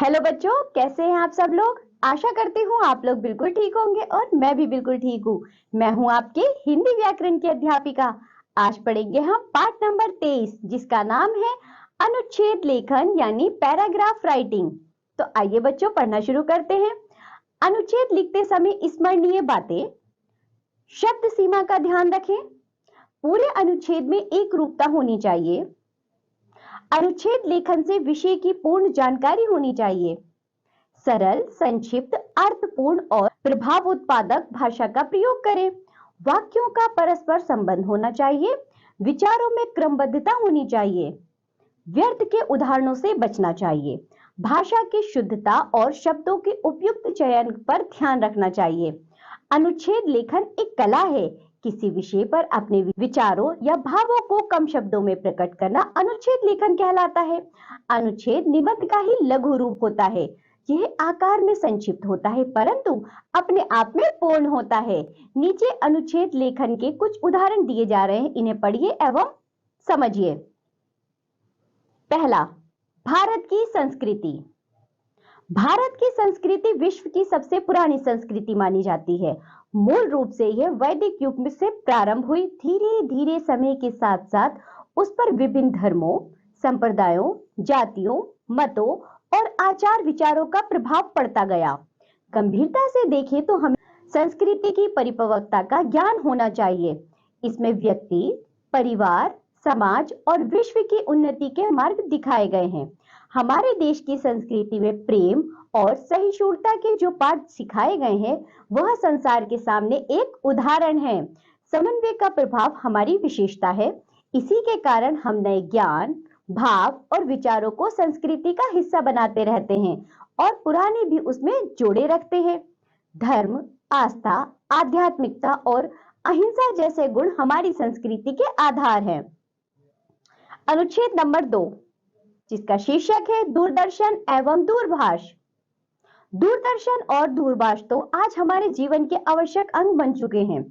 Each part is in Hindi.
हेलो बच्चों, कैसे हैं आप सब लोग। आशा करती हूँ आप लोग बिल्कुल ठीक होंगे और मैं भी बिल्कुल ठीक हूँ। मैं हूँ आपके हिंदी व्याकरण की अध्यापिका। आज पढ़ेंगे हम पाठ नंबर 23 जिसका नाम है अनुच्छेद लेखन यानी पैराग्राफ राइटिंग। तो आइए बच्चों पढ़ना शुरू करते हैं। अनुच्छेद लिखते समय स्मरणीय बातें। शब्द सीमा का ध्यान रखें। पूरे अनुच्छेद में एक रूपता होनी चाहिए। अनुच्छेद लेखन से विषय की पूर्ण जानकारी होनी चाहिए। सरल, संक्षिप्त, अर्थपूर्ण और प्रभाव उत्पादक भाषा का प्रयोग करें। वाक्यों का परस्पर संबंध होना चाहिए। विचारों में क्रमबद्धता होनी चाहिए। व्यर्थ के उदाहरणों से बचना चाहिए। भाषा की शुद्धता और शब्दों के उपयुक्त चयन पर ध्यान रखना चाहिए। अनुच्छेद लेखन एक कला है। किसी विषय पर अपने विचारों या भावों को कम शब्दों में प्रकट करना अनुच्छेद लेखन कहलाता है। अनुच्छेद निबंध का ही लघु रूप होता है। यह आकार में संक्षिप्त होता है परंतु अपने आप में पूर्ण होता है। नीचे अनुच्छेद लेखन के कुछ उदाहरण दिए जा रहे हैं, इन्हें पढ़िए एवं समझिए। पहला, भारत की संस्कृति। भारत की संस्कृति विश्व की सबसे पुरानी संस्कृति मानी जाती है। मूल रूप से यह वैदिक युग में से प्रारंभ हुई। धीरे धीरे समय के साथ साथ उस पर विभिन्न धर्मों, संप्रदायों, जातियों, मतों और आचार विचारों का प्रभाव पड़ता गया। गंभीरता से देखें तो हमें संस्कृति की परिपक्वता का ज्ञान होना चाहिए। इसमें व्यक्ति, परिवार, समाज और विश्व की उन्नति के मार्ग दिखाए गए हैं। हमारे देश की संस्कृति में प्रेम और सहिष्णुता के जो पाठ सिखाए गए हैं वह संसार के सामने एक उदाहरण है। समन्वय का प्रभाव हमारी विशेषता है। इसी के कारण हम नए ज्ञान, भाव और विचारों को संस्कृति का हिस्सा बनाते रहते हैं और पुराने भी उसमें जोड़े रखते हैं। धर्म, आस्था, आध्यात्मिकता और अहिंसा जैसे गुण हमारी संस्कृति के आधार हैं। अनुच्छेद नंबर 2 जिसका शीर्षक है दूरदर्शन एवं दूरभाष। दूरदर्शन और दूरभाष तो आज हमारे जीवन के आवश्यक अंग बन चुके हैं।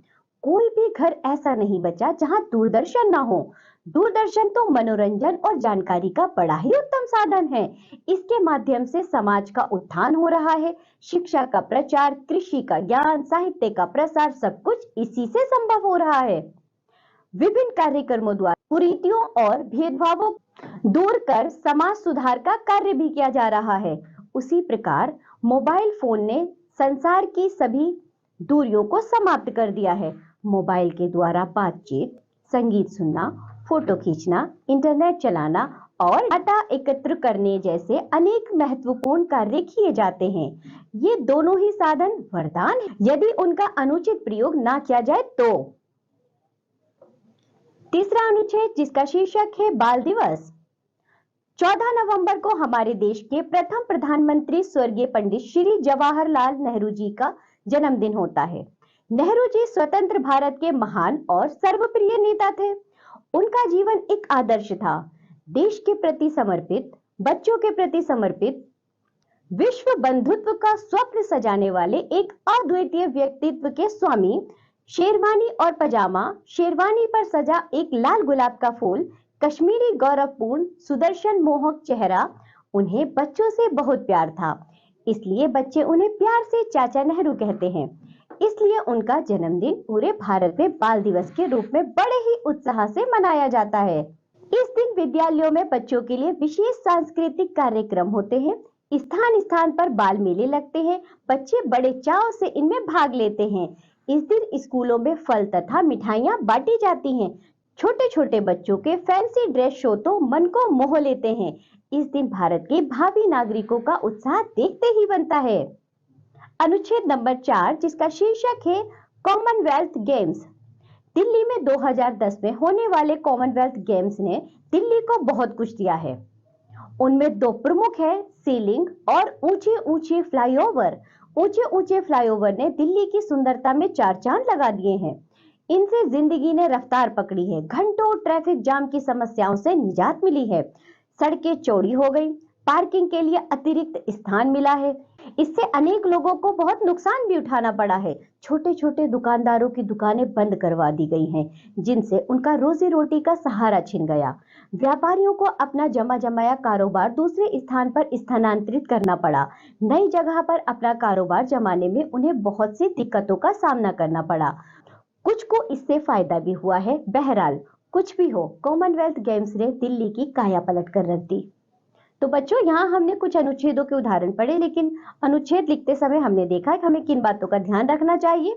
कोई भी घर ऐसा नहीं बचा जहां दूरदर्शन ना हो। दूरदर्शन तो मनोरंजन और जानकारी का बड़ा ही उत्तम साधन है। इसके माध्यम से समाज का उत्थान हो रहा है। शिक्षा का प्रचार, कृषि का ज्ञान, साहित्य का प्रसार, सब कुछ इसी से संभव हो रहा है। विभिन्न कार्यक्रमों द्वारा कुरीतियों और भेदभावों दूर कर समाज सुधार का कार्य भी किया जा रहा है। उसी प्रकार मोबाइल फोन ने संसार की सभी दूरियों को समाप्त कर दिया है। मोबाइल के द्वारा बातचीत, संगीत सुनना, फोटो खींचना, इंटरनेट चलाना और डाटा एकत्र करने जैसे अनेक महत्वपूर्ण कार्य किए जाते हैं। ये दोनों ही साधन वरदान हैं यदि उनका अनुचित प्रयोग ना किया जाए तो। तीसरा अनुच्छेद जिसका शीर्षक है बाल दिवस। 14 नवंबर को हमारे देश के प्रथम प्रधानमंत्री स्वर्गीय पंडित श्री जवाहरलाल नेहरू जी का जन्मदिन होता है। नेहरू जी स्वतंत्र भारत के महान और सर्वप्रिय नेता थे। उनका जीवन एक आदर्श था। देश के प्रति समर्पित, बच्चों के प्रति समर्पित, विश्व बंधुत्व का स्वप्न सजाने वाले एक अद्वितीय व्यक्तित्व के स्वामी। शेरवानी और पजामा, शेरवानी पर सजा एक लाल गुलाब का फूल, कश्मीरी गौरवपूर्ण सुदर्शन मोहक चेहरा। उन्हें बच्चों से बहुत प्यार था, इसलिए बच्चे उन्हें प्यार से चाचा नेहरू कहते हैं। इसलिए उनका जन्मदिन पूरे भारत में बाल दिवस के रूप में बड़े ही उत्साह से मनाया जाता है। इस दिन विद्यालयों में बच्चों के लिए विशेष सांस्कृतिक कार्यक्रम होते हैं। स्थान स्थान पर बाल मेले लगते हैं। बच्चे बड़े चाव से इनमें भाग लेते हैं। इस दिन स्कूलों में फल तथा मिठाइयां बांटी जाती हैं। छोटे छोटे बच्चों के फैंसी ड्रेस शो तो मन को मोह लेते हैं। इस दिन भारत के भावी नागरिकों का उत्साह देखते ही बनता है। अनुच्छेद नंबर 4 जिसका शीर्षक है कॉमनवेल्थ गेम्स। दिल्ली में 2010 में होने वाले कॉमनवेल्थ गेम्स ने दिल्ली को बहुत कुछ दिया है। उनमें दो प्रमुख है, सीलिंग और ऊंचे ऊंचे फ्लाईओवर। ऊंचे ऊंचे फ्लाईओवर ने दिल्ली की सुंदरता में चार चांद लगा दिए हैं। इनसे जिंदगी ने रफ्तार पकड़ी है। घंटों ट्रैफिक जाम की समस्याओं से निजात मिली है। सड़कें चौड़ी हो गई, पार्किंग के लिए अतिरिक्त स्थान मिला है। इससे अनेक लोगों को बहुत नुकसान भी उठाना पड़ा है। छोटे छोटे दुकानदारों की दुकानें बंद करवा दी गई हैं, जिनसे उनका रोजी रोटी का सहारा छिन गया। व्यापारियों को अपना जमा जमाया कारोबार दूसरे स्थान पर स्थानांतरित करना पड़ा। नई जगह पर अपना कारोबार जमाने में उन्हें बहुत सी दिक्कतों का सामना करना पड़ा। कुछ को इससे फायदा भी हुआ है। बहरहाल कुछ भी हो, कॉमनवेल्थ गेम्स ने दिल्ली की काया पलट कर रख दी। तो बच्चों, यहाँ हमने कुछ अनुच्छेदों के उदाहरण पढ़े, लेकिन अनुच्छेद लिखते समय हमने देखा है कि हमें किन बातों का ध्यान रखना चाहिए।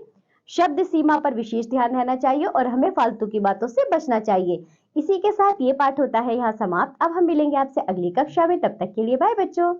शब्द सीमा पर विशेष ध्यान रहना चाहिए और हमें फालतू की बातों से बचना चाहिए। इसी के साथ ये पाठ होता है यहाँ समाप्त। अब हम मिलेंगे आपसे अगली कक्षा में। तब तक के लिए बाय बच्चों।